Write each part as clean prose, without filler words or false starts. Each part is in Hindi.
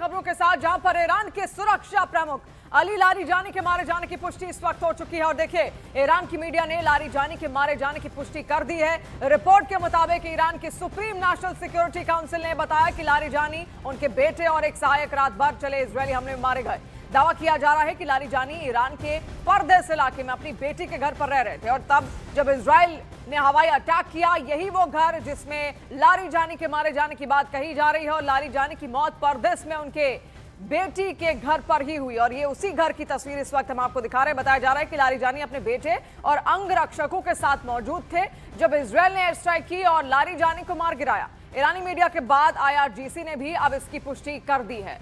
खबरों के साथ, जहां पर ईरान के सुरक्षा प्रमुख अली लारीजानी के मारे जाने की पुष्टि इस वक्त हो चुकी है। और देखिए, ईरान की मीडिया ने लारीजानी के मारे जाने की पुष्टि कर दी है। रिपोर्ट के मुताबिक ईरान की सुप्रीम नेशनल सिक्योरिटी काउंसिल ने बताया कि लारीजानी, उनके बेटे और एक सहायक रात भर चले इजरायली हमले में मारे गए। दावा किया जा रहा है कि लारीजानी ईरान के परदेस इलाके में अपनी बेटी के घर पर रह रहे थे और तब जब इजराइल ने हवाई अटैक किया, यही वो घर जिसमें लारीजानी के मारे जाने की बात कही जा रही है। और लारीजानी की मौत परदेस में उनके बेटी के घर पर ही हुई और ये उसी घर की तस्वीर इस वक्त हम आपको दिखा रहे हैं। बताया जा रहा है कि लारीजानी अपने बेटे और अंगरक्षकों के साथ मौजूद थे जब इजराइल ने एयर स्ट्राइक की और लारीजानी को मार गिराया। ईरानी मीडिया के बाद IRGC ने भी अब इसकी पुष्टि कर दी है।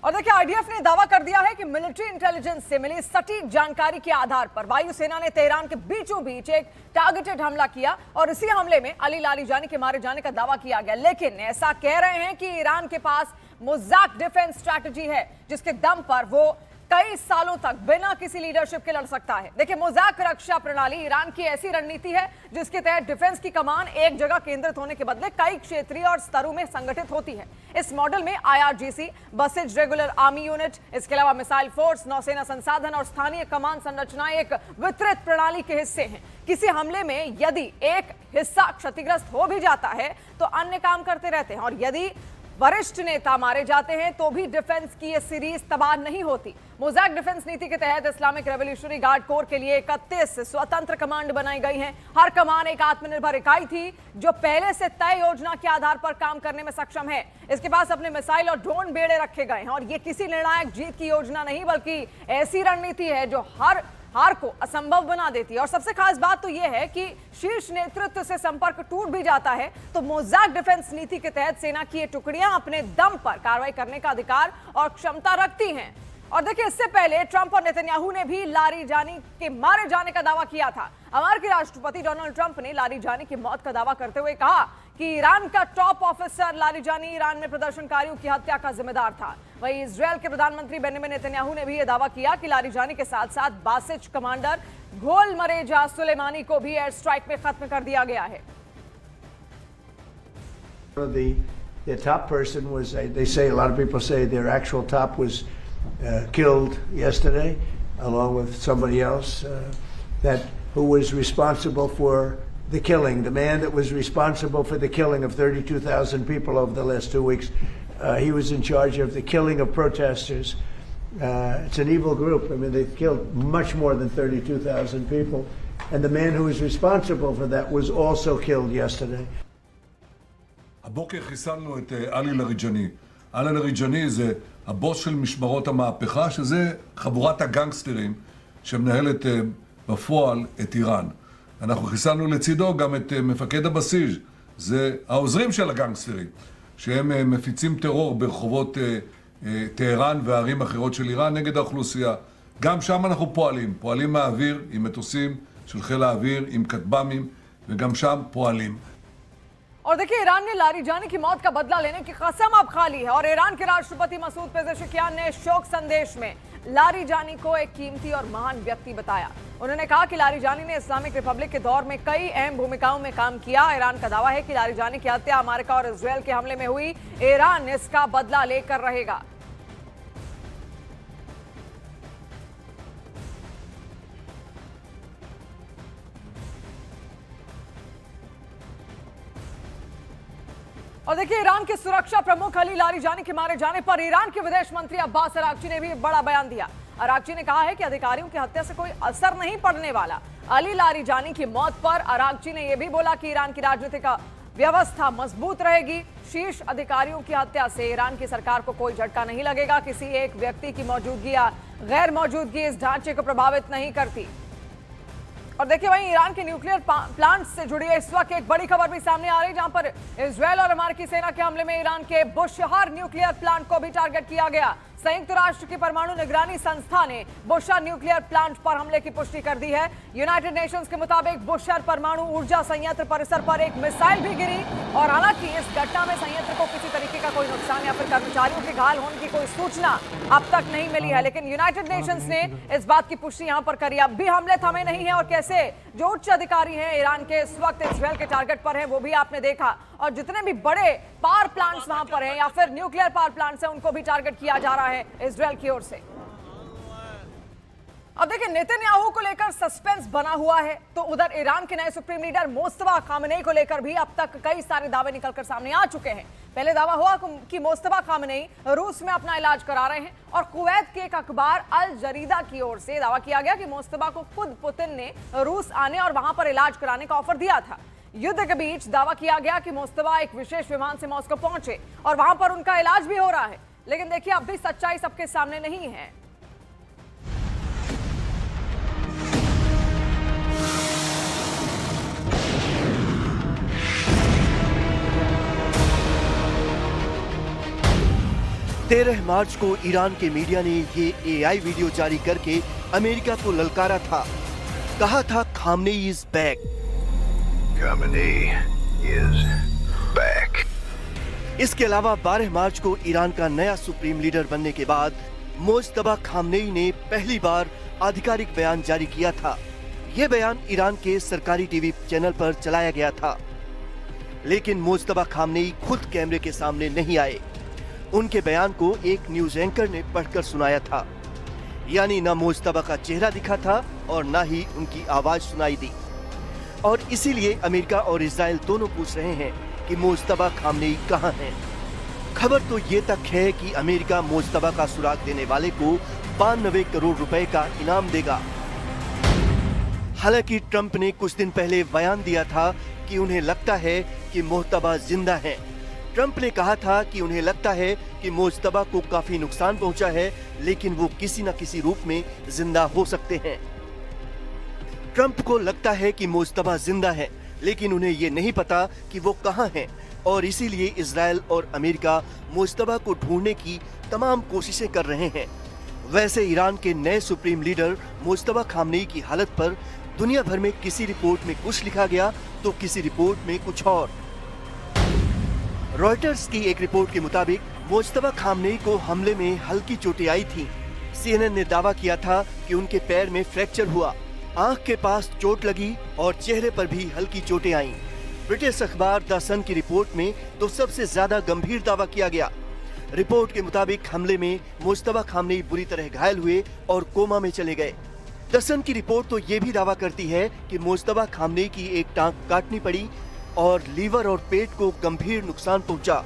और देखिए, IDF ने दावा कर दिया है कि मिलिट्री इंटेलिजेंस से मिली सटीक जानकारी के आधार पर वायुसेना ने तेहरान के बीचों बीच एक टारगेटेड हमला किया और इसी हमले में अली लारीजानी के मारे जाने का दावा किया गया। लेकिन ऐसा कह रहे हैं कि ईरान के पास मोज़ाक डिफेंस स्ट्रैटेजी है जिसके दम पर वो कई सालों तक बिना किसी लीडरशिप के लड़ सकता है। देखिए, मोज़ाक रक्षा प्रणाली ईरान की ऐसी रणनीति है जिसके तहत डिफेंस की कमान एक जगह केंद्रित होने के बदले कई क्षेत्रीय और स्तरों में संगठित होती है। इस मॉडल में IRGC, buses regular army unit, इसके अलावा मिसाइल फोर्स, नौसेना संसाधन और स्थानीय कमान संरचनाएं एक वितरित प्रणाली के हिस्से हैं। किसी हमले में यदि एक हिस्सा क्षतिग्रस्त हो भी जाता है तो अन्य काम करते रहते हैं और यदि वरिष्ठ नेता मारे जाते हैं तो भी डिफेंस की ये सीरीज तबाह नहीं होती। मोज़ाक डिफेंस नीति के तहत इस्लामिक रेवोल्यूशनरी गार्ड कोर के लिए 31 स्वतंत्र कमांड बनाई गई हैं। हर कमान एक आत्मनिर्भर इकाई थी जो पहले से तय योजना के आधार पर काम करने में सक्षम है। इसके पास अपने मिसाइल और ड्रोन बेड़े रखे गए हैं और ये किसी निर्णायक जीत की योजना नहीं बल्कि ऐसी रणनीति है जो हार को असंभव बना देती है। और सबसे खास बात तो यह है कि शीर्ष नेतृत्व से संपर्क टूट भी जाता है तो मोज़ाक डिफेंस नीति के तहत सेना की ये टुकड़ियां अपने दम पर कार्रवाई करने का अधिकार और क्षमता रखती हैं। और देखिए, इससे पहले ट्रंप और नेतन्याहू ने भी लारीजानी के मारे जाने का दावा किया था। अमेरिकी राष्ट्रपति डोनाल्ड ट्रंप ने लारीजानी की मौत का दावा करते हुए कहा कि ईरान का टॉप ऑफिसर लारीजानी ईरान में प्रदर्शनकारियों की हत्या का जिम्मेदार था। वहीं इजरायल के प्रधानमंत्री बेंजामिन नेतन्याहू ने भी यह दावा किया कि लारीजानी के साथ साथ बासिज कमांडर गोलमरेजा सुलेमानी को भी एयर स्ट्राइक में खत्म कर दिया गया है। The top person was, they say, a lot of people say their actual top was killed yesterday, along with somebody else who was responsible for the killing. The man that was responsible for the killing of 32,000 people over the last 2 weeks, he was in charge of the killing of protesters. It's an evil group. I mean, they've killed much more than 32,000 people. And the man who was responsible for that was also killed yesterday. הבוקר חיסלנו את עלי לאריג'אני. עלי לאריג'אני זה הבוס של משמרות המהפכה, שזה חבורת הגנגסטרים שמנהלת בפועל את איראן. אנחנו חיסלנו לצידו גם את מפקד הבסיס, זה העוזרים של הגנגסטרים, שהם מפיצים טרור ברחובות טהרן וערים אחרות של איראן נגד האוכלוסייה. גם שם אנחנו פועלים מהאוויר עם מטוסים של חיל האוויר, עם כטב"מים, וגם שם פועלים. और देखिए, ईरान ने लारीजानी की मौत का बदला लेने की कसम अब खा ली है और ईरान के राष्ट्रपति मसूद पेज़ेशकियान ने शोक संदेश में लारीजानी को एक कीमती और महान व्यक्ति बताया। उन्होंने कहा कि लारीजानी ने इस्लामिक रिपब्लिक के दौर में कई अहम भूमिकाओं में काम किया। ईरान का दावा है कि लारीजानी की हत्या अमेरिका और इजरायल के हमले में हुई। ईरान इसका बदला लेकर रहेगा। और देखिए, ईरान के सुरक्षा प्रमुख अली लारीजानी के मारे जाने पर ईरान के विदेश मंत्री अब्बास अरागची ने भी बड़ा बयान दिया। अरागची ने कहा है कि अधिकारियों की हत्या से कोई असर नहीं पड़ने वाला। अली लारीजानी की मौत पर अरागची ने यह भी बोला कि ईरान की राजनीतिक व्यवस्था मजबूत रहेगी। शीर्ष अधिकारियों की हत्या से ईरान की सरकार को कोई झटका नहीं लगेगा। किसी एक व्यक्ति की मौजूदगी या गैर मौजूदगी इस ढांचे को प्रभावित नहीं करती। और देखिए, वहीं ईरान के न्यूक्लियर प्लांट से जुड़ी इस वक्त एक बड़ी खबर भी सामने आ रही है, जहां पर इजरायल और अमेरिकी सेना के हमले में ईरान के बुशहर न्यूक्लियर प्लांट को भी टारगेट किया गया। संयुक्त राष्ट्र की परमाणु निगरानी संस्था ने बुशहर न्यूक्लियर प्लांट पर हमले की पुष्टि कर दी है। यूनाइटेड नेशंस के मुताबिक बुशहर परमाणु ऊर्जा संयंत्र परिसर पर एक मिसाइल भी गिरी और हालांकि इस घटना में संयंत्र को किसी तरीके जाने का कोई नुकसान या फिर कर्मचारियों के घायल होने की कोई सूचना अब तक नहीं मिली है, लेकिन यूनाइटेड नेशंस ने इस बात की पुष्टि यहां पर करी। अब भी हमले थमे नहीं है और कैसे जो उच्च अधिकारी हैं ईरान के इस वक्त इजरायल के टारगेट पर हैं वो भी आपने देखा, और जितने भी बड़े पावर प्लांट्स वहां पर हैं या फिर न्यूक्लियर पावर प्लांट्स हैं उनको भी टारगेट किया जा रहा है इजरायल की ओर से। अब देखिए, नेतन्याहू को लेकर सस्पेंस बना हुआ है, तो उधर ईरान के नए सुप्रीम लीडर मोस्तफा खामनेई को लेकर भी अब तक कई सारे दावे निकलकर सामने आ चुके हैं। पहले दावा हुआ कि मोस्तफा खामनेई रूस में अपना इलाज करा रहे हैं, और कुवैत के एक अखबार अल जरीदा की ओर से दावा किया गया कि मोस्तफा को खुद पुतिन ने रूस आने और वहां पर इलाज कराने का ऑफर दिया था। युद्ध के बीच दावा किया गया कि मोस्तफा एक विशेष विमान से मॉस्को पहुंचे और वहां पर उनका इलाज भी हो रहा है, लेकिन देखिए अब भी सच्चाई सबके सामने नहीं है। तेरह मार्च को ईरान के मीडिया ने ये AI वीडियो जारी करके अमेरिका को ललकारा था। कहा था Khamenei is back. Khamenei is back. इसके अलावा 12 मार्च को ईरान का नया सुप्रीम लीडर बनने के बाद मोज्तबा खामनेई ने पहली बार आधिकारिक बयान जारी किया था। यह बयान ईरान के सरकारी टीवी चैनल पर चलाया गया था, लेकिन मोज्तबा खामनेई खुद कैमरे के सामने नहीं आए। उनके बयान को एक न्यूज एंकर ने पढ़कर सुनाया था, यानी न मोज्तबा का चेहरा दिखा था और न ही उनकी आवाज सुनाई दी। और इसीलिए अमेरिका और इजराइल दोनों पूछ रहे हैं कि मोज्तबा खामनेई कहां हैं। खबर तो ये तक है कि अमेरिका मोज्तबा का सुराग देने वाले को 92 करोड़ रुपए का इनाम देगा। हालांकि ट्रंप ने कुछ दिन पहले बयान दिया था कि उन्हें लगता है कि मोज्तबा जिंदा हैं। ट्रंप ने कहा था कि उन्हें लगता है कि मोज्तबा को काफी नुकसान पहुंचा है, लेकिन वो किसी न किसी रूप में जिंदा हो सकते हैं। ट्रंप को लगता है कि मोज्तबा जिंदा है, लेकिन उन्हें ये नहीं पता कि वो कहां हैं, और इसीलिए इजराइल और अमेरिका मोज्तबा को ढूंढने की तमाम कोशिशें कर रहे हैं। वैसे ईरान के नए सुप्रीम लीडर मोज्तबा खामनेई की हालत पर दुनिया भर में किसी रिपोर्ट में कुछ लिखा गया तो किसी रिपोर्ट में कुछ और। रॉयटर्स की एक रिपोर्ट के मुताबिक मोज्तबा खामनेई को हमले में हल्की चोटें आई थीं। CNN ने दावा किया था कि उनके पैर में फ्रैक्चर हुआ, आंख के पास चोट लगी और चेहरे पर भी हल्की चोटें आईं। ब्रिटिश अखबार द सन की रिपोर्ट में तो सबसे ज्यादा गंभीर दावा किया गया। रिपोर्ट के मुताबिक हमले में मोज्तबा खामनेई बुरी तरह घायल हुए और कोमा में चले गए। द सन की रिपोर्ट तो ये भी दावा करती है कि मोज्तबा खामनेई की एक टांग काटनी पड़ी और लीवर और पेट को गंभीर नुकसान पहुंचा।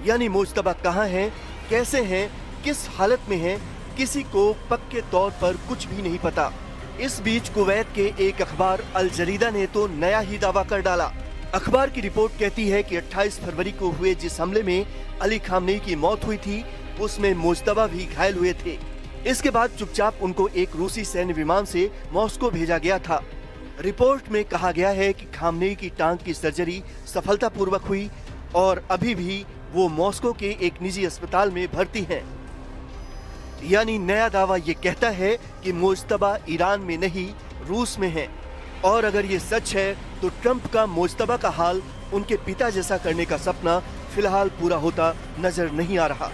यानी मोज्तबा कहां हैं, कैसे हैं, किस हालत में हैं, किसी को पक्के तौर पर कुछ भी नहीं पता। इस बीच कुवैत के एक अखबार अल जरीदा ने तो नया ही दावा कर डाला। अखबार की रिपोर्ट कहती है कि 28 फरवरी को हुए जिस हमले में अली खामनेई की मौत हुई थी, उसमें मोज्तबा भी घायल हुए थे। इसके बाद चुपचाप उनको एक रूसी सैन्य विमान से मॉस्को भेजा गया था। रिपोर्ट में कहा गया है कि खामनेई की टांग की सर्जरी सफलतापूर्वक हुई और अभी भी वो मॉस्को के एक निजी अस्पताल में भर्ती हैं। यानी नया दावा ये कहता है कि मोज्तबा ईरान में नहीं, रूस में है। और अगर ये सच है तो ट्रंप का मोज्तबा का हाल उनके पिता जैसा करने का सपना फिलहाल पूरा होता नजर नहीं आ रहा।